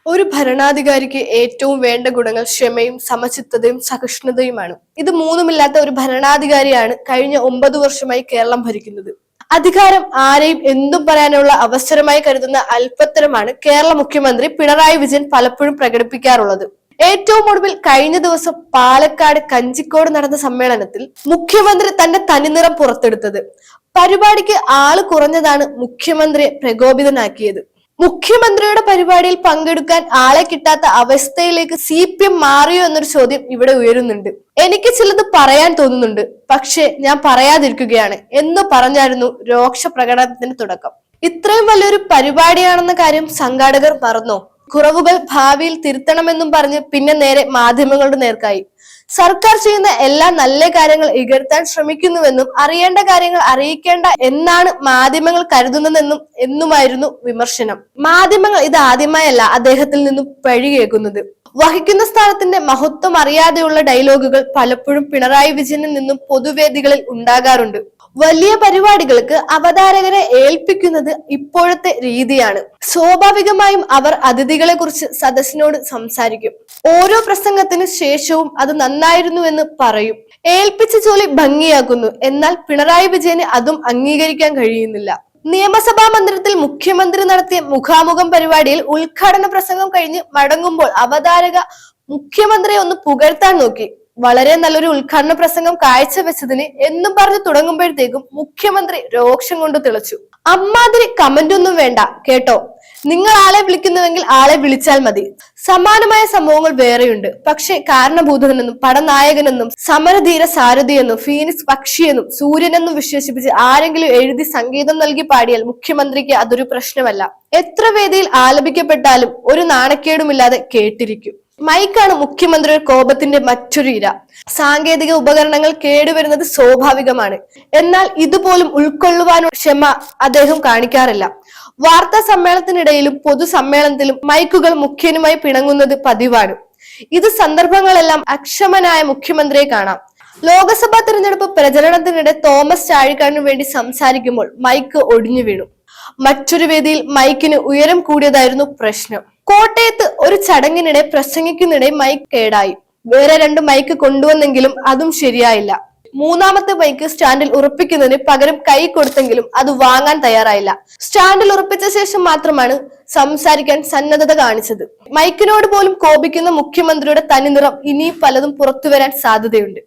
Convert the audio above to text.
ഒരു ഭരണാധികാരിക്ക് ഏറ്റവും വേണ്ട ഗുണങ്ങൾ ക്ഷമയും സമചിത്തതയും സഹിഷ്ണുതയുമാണ്. ഇത് മൂന്നുമില്ലാത്ത ഒരു ഭരണാധികാരിയാണ് കഴിഞ്ഞ 9 വർഷമായി കേരളം ഭരിക്കുന്നത്. അധികാരം ആരെയും എന്തും പറയാനുള്ള അവസരമായി കരുതുന്ന അല്പത്തരമാണ് കേരള മുഖ്യമന്ത്രി പിണറായി വിജയൻ പലപ്പോഴും പ്രകടിപ്പിക്കാറുള്ളത്. ഏറ്റവും ഒടുവിൽ കഴിഞ്ഞ ദിവസം പാലക്കാട് കഞ്ചിക്കോട് നടന്ന സമ്മേളനത്തിൽ മുഖ്യമന്ത്രി തന്റെ തനിനിറം പുറത്തെടുത്തത്. പരിപാടിക്ക് ആള് കുറഞ്ഞതാണ് മുഖ്യമന്ത്രിയെ പ്രകോപിതനാക്കിയത്. മുഖ്യമന്ത്രിയുടെ പരിപാടിയിൽ പങ്കെടുക്കാൻ ആളെ കിട്ടാത്ത അവസ്ഥയിലേക്ക് CPM മാറിയോ എന്നൊരു ചോദ്യം ഇവിടെ ഉയരുന്നുണ്ട്. എനിക്ക് ചിലത് പറയാൻ തോന്നുന്നുണ്ട്, പക്ഷെ ഞാൻ പറയാതിരിക്കുകയാണ് എന്ന് പറഞ്ഞായിരുന്നു രോക്ഷ പ്രകടനത്തിന് തുടക്കം. ഇത്രയും വലിയൊരു പരിപാടിയാണെന്ന കാര്യം സംഘാടകർ മറന്നോ? കുറവുകൾ ഭാവിയിൽ തിരുത്തണമെന്നും പറഞ്ഞ് പിന്നെ നേരെ മാധ്യമങ്ങളുടെ നേർക്കായി. സർക്കാർ ചെയ്യുന്ന എല്ലാ നല്ല കാര്യങ്ങൾ ഇകഴ്ത്താൻ ശ്രമിക്കുന്നുവെന്നും അറിയേണ്ട കാര്യങ്ങൾ അറിയിക്കേണ്ട എന്നാണ് മാധ്യമങ്ങൾ കരുതുന്നതെന്നും എന്നുമായിരുന്നു വിമർശനം. മാധ്യമങ്ങൾ ഇത് ആദ്യമായല്ല അദ്ദേഹത്തിൽ നിന്നും പഴി കേൾക്കുന്നത്. വഹിക്കുന്ന സ്ഥാനത്തിന്റെ മഹത്വം അറിയാതെയുള്ള ഡയലോഗുകൾ പലപ്പോഴും പിണറായി വിജയനിൽ നിന്നും പൊതുവേദികളിൽ ഉണ്ടാകാറുണ്ട്. വലിയ പരിപാടികൾക്ക് അവതാരകരെ ഏൽപ്പിക്കുന്നത് ഇപ്പോഴത്തെ രീതിയാണ്. സ്വാഭാവികമായും അവർ അതിഥികളെ കുറിച്ച് സദസ്സിനോട് സംസാരിക്കും. ഓരോ പ്രസംഗത്തിന് ശേഷവും അത് നന്നായിരുന്നുവെന്ന് പറയും. ഏൽപ്പിച്ച ജോലി ഭംഗിയാക്കുന്നു. എന്നാൽ പിണറായി വിജയന് അതും അംഗീകരിക്കാൻ കഴിയുന്നില്ല. നിയമസഭാ മന്ദിരത്തിൽ മുഖ്യമന്ത്രി നടത്തിയ മുഖാമുഖം പരിപാടിയിൽ ഉദ്ഘാടന പ്രസംഗം കഴിഞ്ഞ് മടങ്ങുമ്പോൾ അവതാരക മുഖ്യമന്ത്രിയെ ഒന്ന് പുകഴ്ത്താൻ നോക്കി. വളരെ നല്ലൊരു ഉദ്ഘാടന പ്രസംഗം കാഴ്ചവെച്ചതിന് എന്നും പറഞ്ഞു തുടങ്ങുമ്പോഴത്തേക്കും മുഖ്യമന്ത്രി രോക്ഷം കൊണ്ട് തിളച്ചു. അമ്മാതിരി കമന്റ് ഒന്നും വേണ്ട കേട്ടോ, നിങ്ങൾ ആളെ വിളിക്കുന്നുവെങ്കിൽ ആളെ വിളിച്ചാൽ മതി. സമാനമായ സംഭവങ്ങൾ വേറെയുണ്ട്. പക്ഷെ കാരണഭൂതനെന്നും പടനായകനെന്നും സമരധീര സാരഥിയെന്നും ഫീനിക്സ് പക്ഷിയെന്നും സൂര്യനെന്നും വിശേഷിപ്പിച്ച് ആരെങ്കിലും എഴുതി സംഗീതം നൽകി പാടിയാൽ മുഖ്യമന്ത്രിക്ക് അതൊരു പ്രശ്നമല്ല. എത്ര വേദിയിൽ ആലപിക്കപ്പെട്ടാലും ഒരു നാണക്കേടുമില്ലാതെ കേട്ടിരിക്കും. മൈക്കാണ് മുഖ്യമന്ത്രിയുടെ കോപത്തിന്റെ മറ്റൊരു ഇര. സാങ്കേതിക ഉപകരണങ്ങൾ കേടുവരുന്നത് സ്വാഭാവികമാണ്. എന്നാൽ ഇതുപോലും ഉൾക്കൊള്ളുവാനുള്ള ക്ഷമ അദ്ദേഹം കാണിക്കാറില്ല. വാർത്താ സമ്മേളനത്തിനിടയിലും പൊതുസമ്മേളനത്തിലും മൈക്കുകൾ മുഖ്യനുമായി പിണങ്ങുന്നത് പതിവാണ്. ഇത് സന്ദർഭങ്ങളെല്ലാം അക്ഷമനായ മുഖ്യമന്ത്രിയെ കാണാം. ലോക്സഭാ തെരഞ്ഞെടുപ്പ് പ്രചരണത്തിനിടെ തോമസ് ചാഴിക്കാടിനു വേണ്ടി സംസാരിക്കുമ്പോൾ മൈക്ക് ഒടിഞ്ഞു വീണു. മറ്റൊരു വേദിയിൽ മൈക്കിന് ഉയരം കൂടിയതായിരുന്നു പ്രശ്നം. കോട്ടയത്ത് ഒരു ചടങ്ങിനിടെ പ്രസംഗിക്കുന്നിടെ മൈക്ക് കേടായി. വേറെ 2 മൈക്ക് കൊണ്ടുവന്നെങ്കിലും അതും ശരിയായില്ല. മൂന്നാമത്തെ മൈക്ക് സ്റ്റാൻഡിൽ ഉറപ്പിക്കുന്നതിന് പകരം കൈ കൊടുത്തെങ്കിലും അത് വാങ്ങാൻ തയ്യാറായില്ല. സ്റ്റാൻഡിൽ ഉറപ്പിച്ച ശേഷം മാത്രമാണ് സംസാരിക്കാൻ സന്നദ്ധത കാണിച്ചത്. മൈക്കിനോട് പോലും കോപിക്കുന്ന മുഖ്യമന്ത്രിയുടെ തനിനിറം ഇനി പലതും പുറത്തുവരാൻ സാധ്യതയുണ്ട്.